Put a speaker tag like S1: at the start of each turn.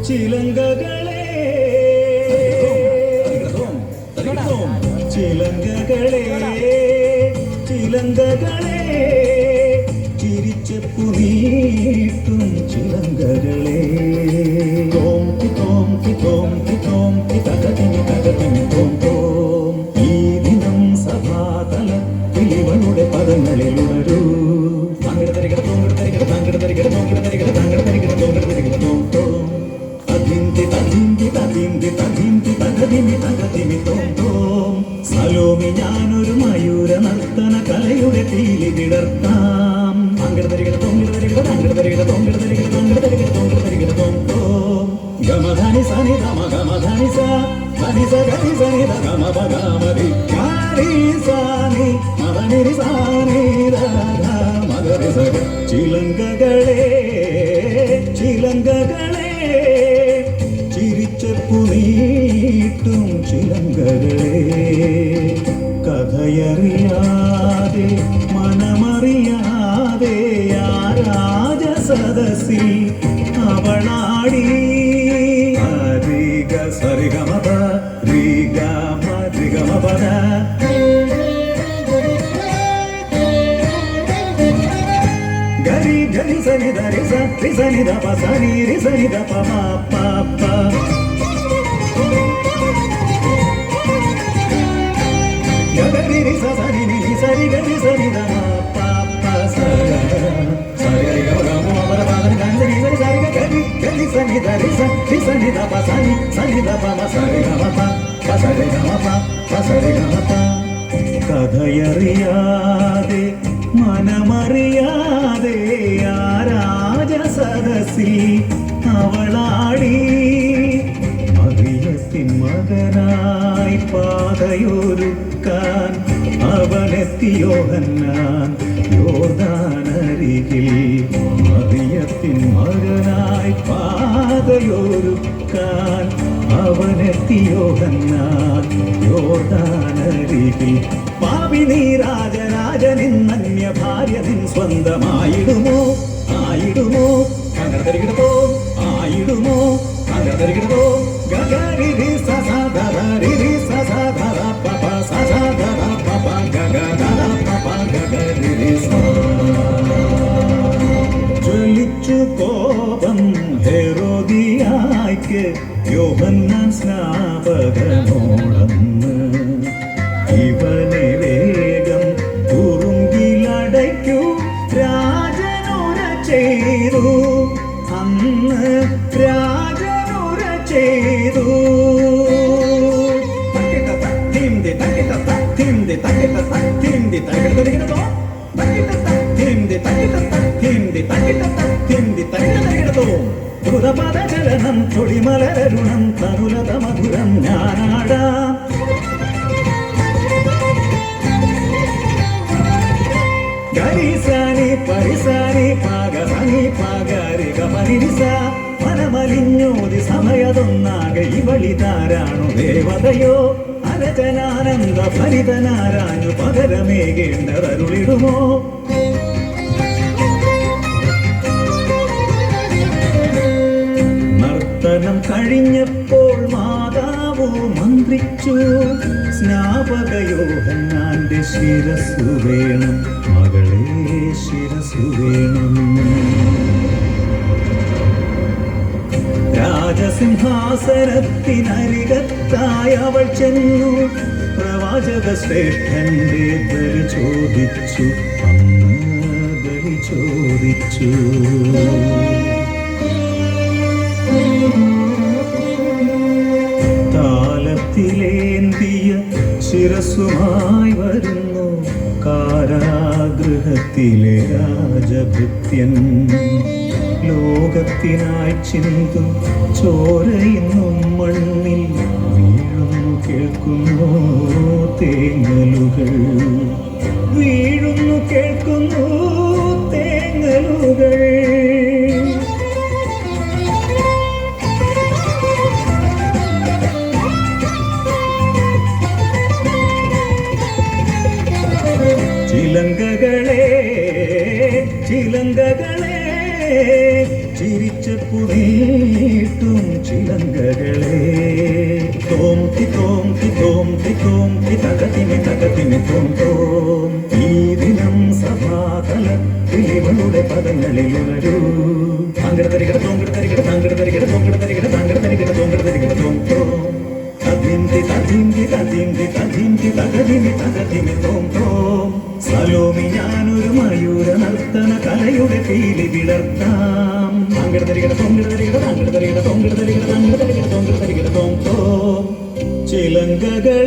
S1: ചിലങ്കകളെ ചിലങ്കകളെ ചിലങ്കകളെ ചിരിച്ചപ്പു നീട്ടും ചിലങ്കകളെ തോം തോം തോം തോം തകതിമി തകതിമി തോം തോം ഈ ദിനം സഭാതലത്തിൽ ഇവളുടെ പദങ്ങളിൽ ഉണരൂ സലോമി ഞാനൊരു മയൂര നർത്തന കലയുടെ തീലി വിടർത്താം ഗമധാനി സനി ഗമ ഗമധാനി സനി സനി സനി ഗമ ഗമരി സാനി മദനി സാനി മദരി സഗ ചിലങ്കകളെ ചിലങ്കകളെ ചിരിച്ചപ്പു നീട്ടും ചിലങ്കകളെ കഥയറിയാതെ മനമറിയാതെ ആ രാജസദസ്സിൽ അവളാടി ഹരിഗ സരിഗമപ രിഗമ രിഗമപദ ഗരി ഗരി സനി ധരി സനി ധ പ സനി രി സനി ധ പ മ പ പ ഗരി രി സ സനി നി സരി ഗരി സനി ധ മ പ പ സ സരി ഗരി ഗ ഗ മ പ പ ധ നി സരി സരി സരി ഗരി ഗരി സനി ധ രി സനി ധ പ സനി സനി ധ പ മ സരി ഗ മ പ പ സരി ഗ മ പ പ സരി ഗ മ പ കഥയറിയാതെ മനമറിയാതെ ആ രാജസദസ്സിൽ അവളാടി മറിയത്തിൻ മകനായി പാതയൊരുക്കാൻ അവനെത്തി യോഹന്നാൻ യോർദാനരികിൽ മറിയത്തിൻ മകനായി പാതയൊരുക്കാൻ അവനെത്തി യോഹന്നാൻ യോർദാനരികിൽ പാപി നീ രാജരാജനിന്നന്യ ഭാര്യ നിൻ സ്വന്തമായിടുമോ ആയിടുമോ അങ്ങനോ ആയിടുമോ അങ്ങനോ ഗഗരി രി സസാധരി രി സസാധര പപ സസാധര പപ ഗഗധര പപ ഗഗരി രി ജ്വലിച്ചു കോപം ഹെരോദിയായ്ക്ക് യോഹന്നാൻ സ്നാപകനോടന്ന് ഇവനെ വേഗം തുറുങ്കിലടയ്ക്കൂ രാജനുര ചെയ്തു അന്ന് രാജനുര ചെയ്തു ദ്രുതപദചലനം ചൊടിമലരുണം തനുലത മധുരം ഞാനാടാം ഗരിസാനി പരിസാനി പാകസനി പാകാരി ഗമനിരിസ മനമലിഞ്ഞോതി സമയതൊന്നാകെ ഇവളിതാരാണു ദേവതയോ അരചനാനന്ദ ഫലിതനാരാഞ്ഞു പകരമേകേണ്ടതരുളിടുമോ നർത്തനം കഴിഞ്ഞപ്പോൾ മാതാവോ മന്ത്രിച്ചു സ്നാപക യോഹന്നാന്റെ ശിരസ്സു വേണം മകളെ ശിരസ്സു വേണം രാജസിംഹാസനത്തിനരികത്തായി അവൾ ചെന്നു പ്രവാചക ശ്രേഷ്ഠന്റെ ബലി ചോദിച്ചു അന്ന് ബലി ചോദിച്ചു താലത്തിലേന്തിയ ശിരസ്സുമായി വരുന്നു കാരാഗൃഹത്തിലെ രാജഭൃത്യൻ ലോകത്തിനായി ചിന്തും ചോരയുന്നും മണ്ണിൽ വീഴുന്നു കേൾക്കുന്നു തേങ്ങലുകൾ വീഴുന്നു കേൾക്കുന്നു തേങ്ങലുകൾ ചിലങ്കകളെ ചിലങ്കകളെ ചിരിച്ചപ്പു നീട്ടും ചിലങ്കകളെ തോം തി തോം തി തോം തി തോം തി തകതിമി തകതിമി തോം തോം ഈ ദിനം സഭാതലത്തിൽ ഇവളുടെ പദങ്ങളിൽ ഉണരൂ താങ്കട തരികട തോങ്കട തരികട താങ്കട തരികട തോങ്കട തരികട താങ്കട തരികട തോങ്കട തരികട തോം തോം തതിന്തി തതിന്തി തതിന്തി തതിന്തി തകതിമി തകതിമി തോം തോം സലോമി ഞാനൊരു മയൂര നർത്തന കലയുടെ പേര് വിടർത്താം താങ്കട തരികട തോങ്കട തരികട താങ്കട തരികട തോങ്കട തരികട താങ്കട തരികട തോങ്കട തരികട തോം തോം ചിലങ്കകൾ